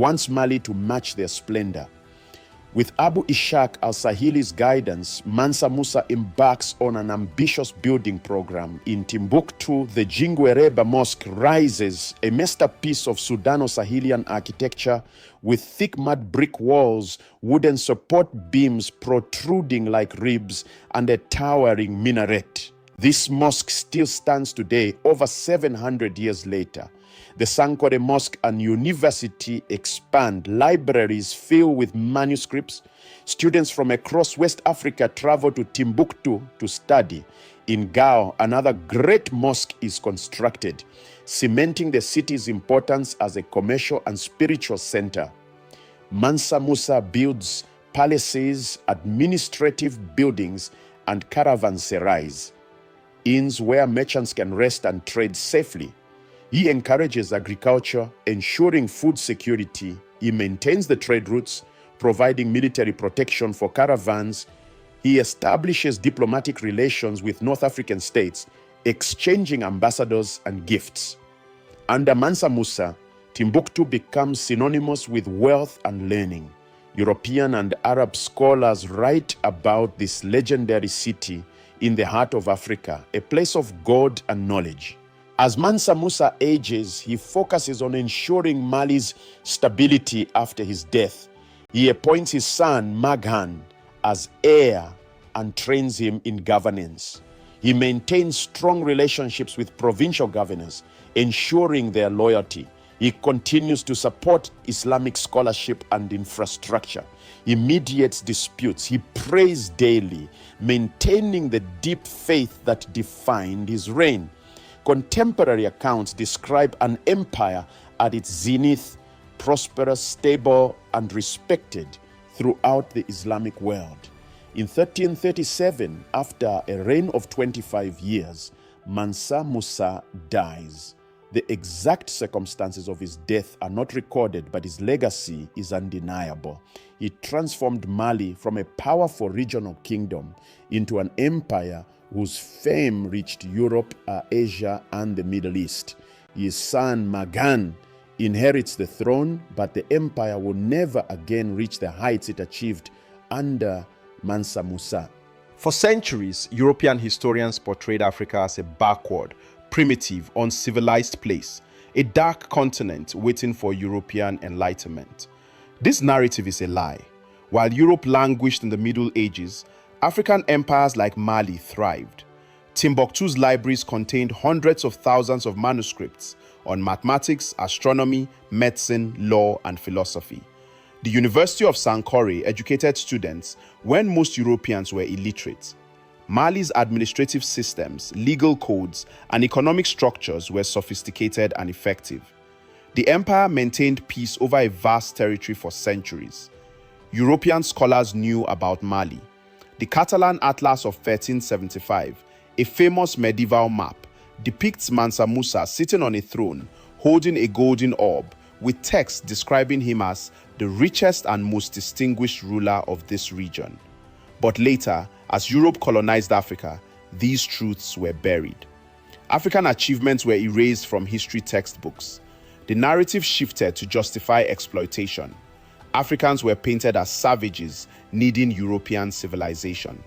wants Mali to match their splendor. With Abu Ishaq al-Sahili's guidance, Mansa Musa embarks on an ambitious building program. In Timbuktu, the Jingwe Reba Mosque rises, a masterpiece of Sudano-Sahelian architecture with thick mud brick walls, wooden support beams protruding like ribs, and a towering minaret. This mosque still stands today, over 700 years later. The Sankore Mosque and University expand. Libraries fill with manuscripts. Students from across West Africa travel to Timbuktu to study. In Gao, another great mosque is constructed, cementing the city's importance as a commercial and spiritual center. Mansa Musa builds palaces, administrative buildings, and caravanserais, inns where merchants can rest and trade safely. He encourages agriculture, ensuring food security. He maintains the trade routes, providing military protection for caravans. He establishes diplomatic relations with North African states, exchanging ambassadors and gifts. Under Mansa Musa, Timbuktu becomes synonymous with wealth and learning. European and Arab scholars write about this legendary city in the heart of Africa, a place of God and knowledge. As Mansa Musa ages, he focuses on ensuring Mali's stability after his death. He appoints his son, Maghan, as heir and trains him in governance. He maintains strong relationships with provincial governors, ensuring their loyalty. He continues to support Islamic scholarship and infrastructure. He mediates disputes. He prays daily, maintaining the deep faith that defined his reign. Contemporary accounts describe an empire at its zenith, prosperous, stable, and respected throughout the Islamic world. In 1337, after a reign of 25 years, Mansa Musa dies. The exact circumstances of his death are not recorded, but his legacy is undeniable. He transformed Mali from a powerful regional kingdom into an empire whose fame reached Europe, Asia, and the Middle East. His son Maghan inherits the throne, but the empire will never again reach the heights it achieved under Mansa Musa. For centuries, European historians portrayed Africa as a backward, primitive, uncivilized place, a dark continent waiting for European enlightenment. This narrative is a lie. While Europe languished in the Middle Ages, African empires like Mali thrived. Timbuktu's libraries contained hundreds of thousands of manuscripts on mathematics, astronomy, medicine, law, and philosophy. The University of Sankore educated students when most Europeans were illiterate. Mali's administrative systems, legal codes, and economic structures were sophisticated and effective. The empire maintained peace over a vast territory for centuries. European scholars knew about Mali. The Catalan Atlas of 1375, a famous medieval map, depicts Mansa Musa sitting on a throne, holding a golden orb, with text describing him as the richest and most distinguished ruler of this region. But later, as Europe colonized Africa, these truths were buried. African achievements were erased from history textbooks. The narrative shifted to justify exploitation. Africans were painted as savages needing European civilization.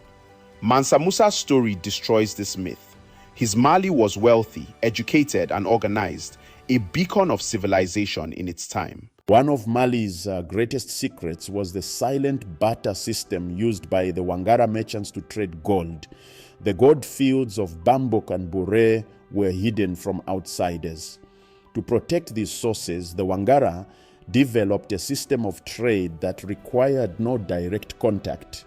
Mansa Musa's story destroys this myth. His Mali was wealthy, educated, and organized, a beacon of civilization in its time. One of Mali's greatest secrets was the silent barter system used by the Wangara merchants to trade gold. The gold fields of Bambouk and Bouré were hidden from outsiders. To protect these sources, the Wangara developed a system of trade that required no direct contact.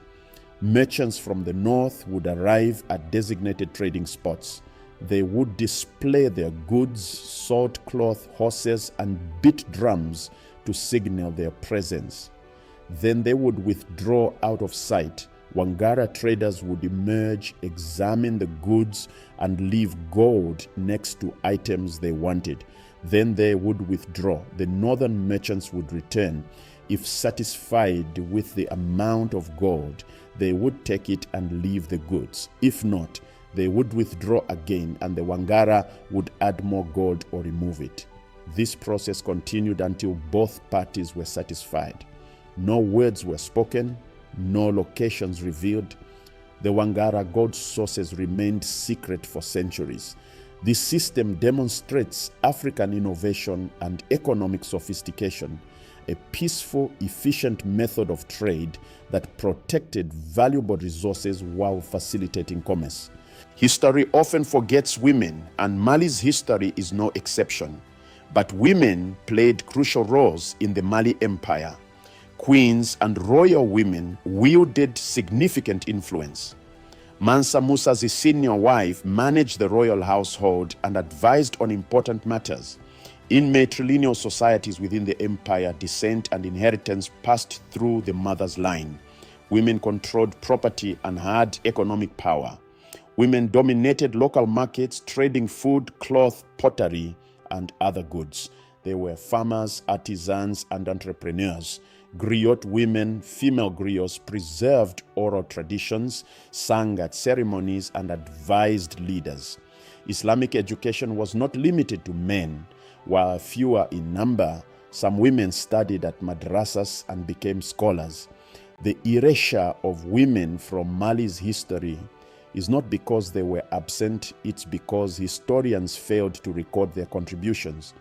Merchants from the north would arrive at designated trading spots. They would display their goods, salt cloth, horses, and beat drums to signal their presence. Then they would withdraw out of sight. Wangara traders would emerge, examine the goods, and leave gold next to items they wanted. Then they would withdraw. The northern merchants would return. If satisfied with the amount of gold, they would take it and leave the goods. If not, they would withdraw again, and the Wangara would add more gold or remove it. This process continued until both parties were satisfied. No words were spoken, no locations revealed. The Wangara gold sources remained secret for centuries. This system demonstrates African innovation and economic sophistication, a peaceful, efficient method of trade that protected valuable resources while facilitating commerce. History often forgets women, and Mali's history is no exception. But women played crucial roles in the Mali Empire. Queens and royal women wielded significant influence. Mansa Musa's senior wife managed the royal household and advised on important matters. In matrilineal societies within the empire, descent and inheritance passed through the mother's line. Women controlled property and had economic power. Women dominated local markets, trading food, cloth, pottery, and other goods. They were farmers, artisans, and entrepreneurs. Griot women, female griots, preserved oral traditions, sang at ceremonies, and advised leaders. Islamic education was not limited to men. While fewer in number, some women studied at madrasas and became scholars. The erasure of women from Mali's history is not because they were absent, it's because historians failed to record their contributions.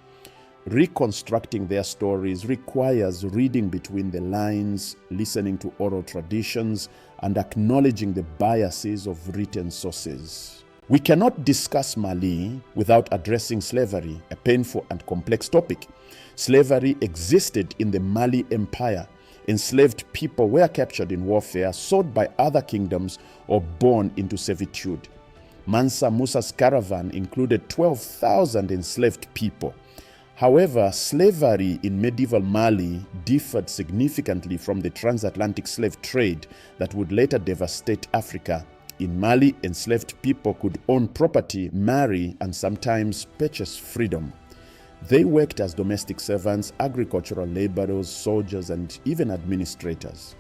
Reconstructing their stories requires reading between the lines, listening to oral traditions, and acknowledging the biases of written sources. We cannot discuss Mali without addressing slavery, a painful and complex topic. Slavery existed in the Mali Empire. Enslaved people were captured in warfare, sold by other kingdoms, or born into servitude. Mansa Musa's caravan included 12,000 enslaved people. However, slavery in medieval Mali differed significantly from the transatlantic slave trade that would later devastate Africa. In Mali, enslaved people could own property, marry, and sometimes purchase freedom. They worked as domestic servants, agricultural laborers, soldiers, and even administrators.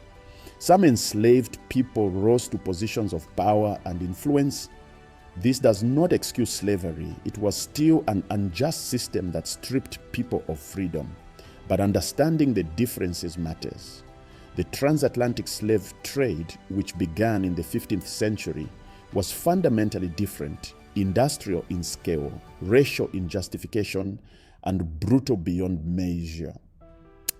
Some enslaved people rose to positions of power and influence. This does not excuse slavery. It was still an unjust system that stripped people of freedom. But understanding the differences matters. The transatlantic slave trade, which began in the 15th century, was fundamentally different, industrial in scale, racial in justification, and brutal beyond measure.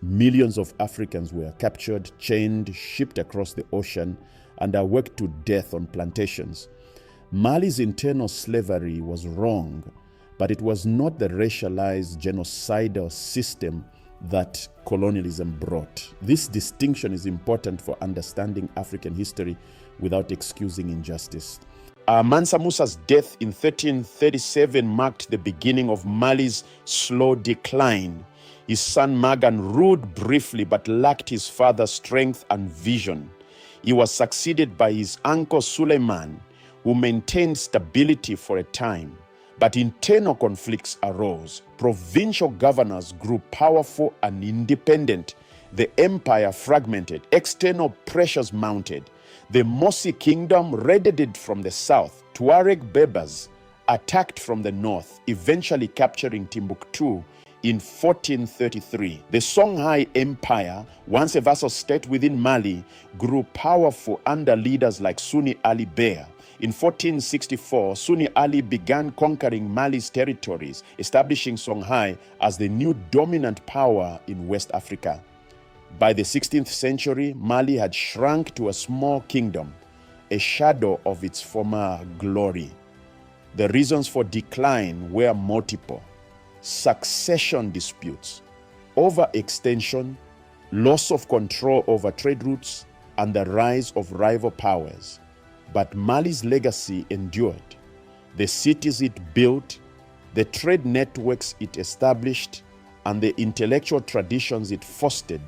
Millions of Africans were captured, chained, shipped across the ocean, and worked to death on plantations. Mali's internal slavery was wrong, but it was not the racialized genocidal system that colonialism brought. This distinction is important for understanding African history without excusing injustice. Mansa Musa's death in 1337 marked the beginning of Mali's slow decline. His son Magan ruled briefly but lacked his father's strength and vision. He was succeeded by his uncle Suleiman, who maintained stability for a time. But internal conflicts arose. Provincial governors grew powerful and independent. The empire fragmented. External pressures mounted. The Mossi kingdom raided from the south. Tuareg Berbers attacked from the north, eventually capturing Timbuktu in 1433. The Songhai Empire, once a vassal state within Mali, grew powerful under leaders like Sunni Ali Bey. In 1464, Sunni Ali began conquering Mali's territories, establishing Songhai as the new dominant power in West Africa. By the 16th century, Mali had shrunk to a small kingdom, a shadow of its former glory. The reasons for decline were multiple: succession disputes, overextension, loss of control over trade routes, and the rise of rival powers. But Mali's legacy endured. The cities it built, the trade networks it established, and the intellectual traditions it fostered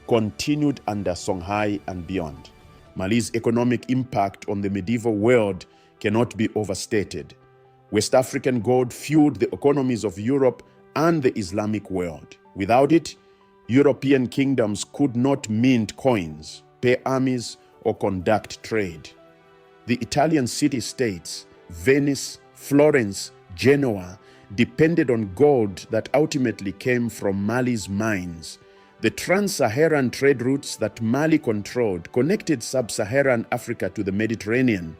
continued under Songhai and beyond. Mali's economic impact on the medieval world cannot be overstated. West African gold fueled the economies of Europe and the Islamic world. Without it, European kingdoms could not mint coins, pay armies, or conduct trade. The Italian city-states, Venice, Florence, Genoa, depended on gold that ultimately came from Mali's mines. The trans-Saharan trade routes that Mali controlled connected sub-Saharan Africa to the Mediterranean,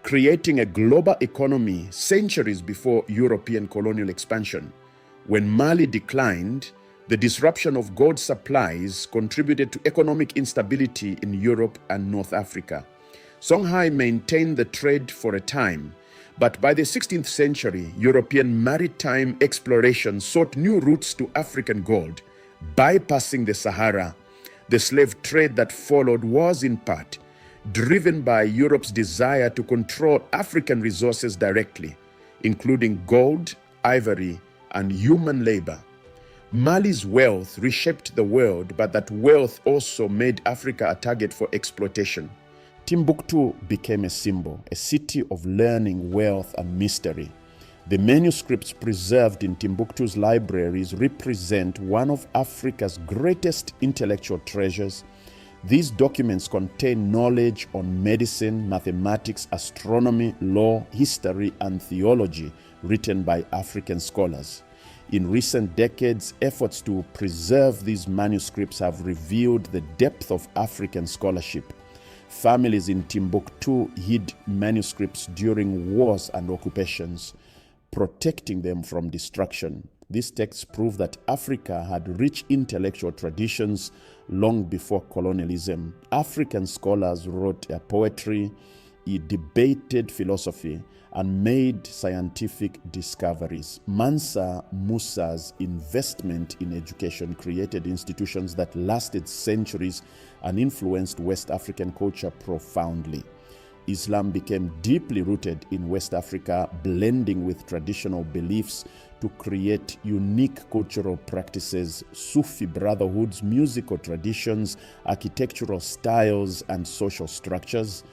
creating a global economy centuries before European colonial expansion. When Mali declined, the disruption of gold supplies contributed to economic instability in Europe and North Africa. Songhai maintained the trade for a time, but by the 16th century, European maritime exploration sought new routes to African gold, bypassing the Sahara. The slave trade that followed was in part driven by Europe's desire to control African resources directly, including gold, ivory, and human labor. Mali's wealth reshaped the world, but that wealth also made Africa a target for exploitation. Timbuktu became a symbol, a city of learning, wealth, and mystery. The manuscripts preserved in Timbuktu's libraries represent one of Africa's greatest intellectual treasures. These documents contain knowledge on medicine, mathematics, astronomy, law, history, and theology written by African scholars. In recent decades, efforts to preserve these manuscripts have revealed the depth of African scholarship. Families in Timbuktu hid manuscripts during wars and occupations, protecting them from destruction. These texts prove that Africa had rich intellectual traditions long before colonialism. African scholars wrote poetry, debated philosophy, and made scientific discoveries. Mansa Musa's investment in education created institutions that lasted centuries and influenced West African culture profoundly. Islam became deeply rooted in West Africa, blending with traditional beliefs to create unique cultural practices, Sufi brotherhoods, musical traditions, architectural styles, and social structures.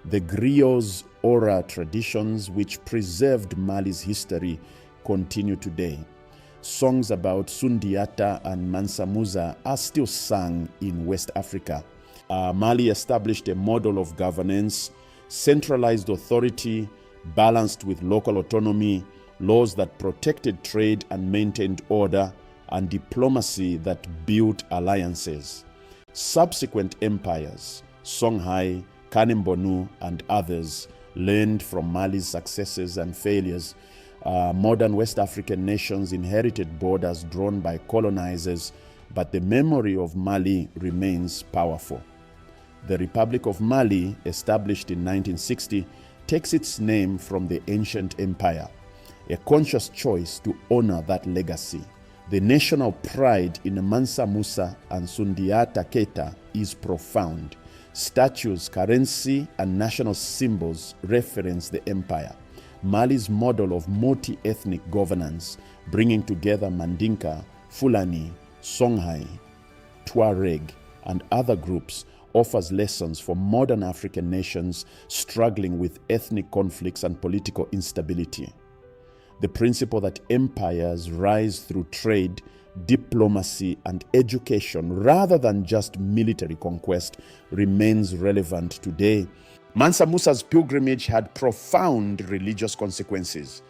The griots' oral traditions, which preserved Mali's history, continue today. Songs about Sundiata and Mansa Musa are still sung in West Africa. Mali established a model of governance, centralized authority balanced with local autonomy, laws that protected trade and maintained order, and diplomacy that built alliances. Subsequent empires, Songhai, Kanembonu, and others, learned from Mali's successes and failures. Modern West African nations inherited borders drawn by colonizers, but the memory of Mali remains powerful. The Republic of Mali, established in 1960, takes its name from the ancient empire, a conscious choice to honor that legacy. The national pride in Mansa Musa and Sundiata Keita is profound. Statues, currency, and national symbols reference the empire. Mali's model of multi-ethnic governance, bringing together Mandinka, Fulani, Songhai, Tuareg, and other groups, offers lessons for modern African nations struggling with ethnic conflicts and political instability. The principle that empires rise through trade, diplomacy, and education rather than just military conquest remains relevant today. Mansa Musa's pilgrimage had profound religious consequences.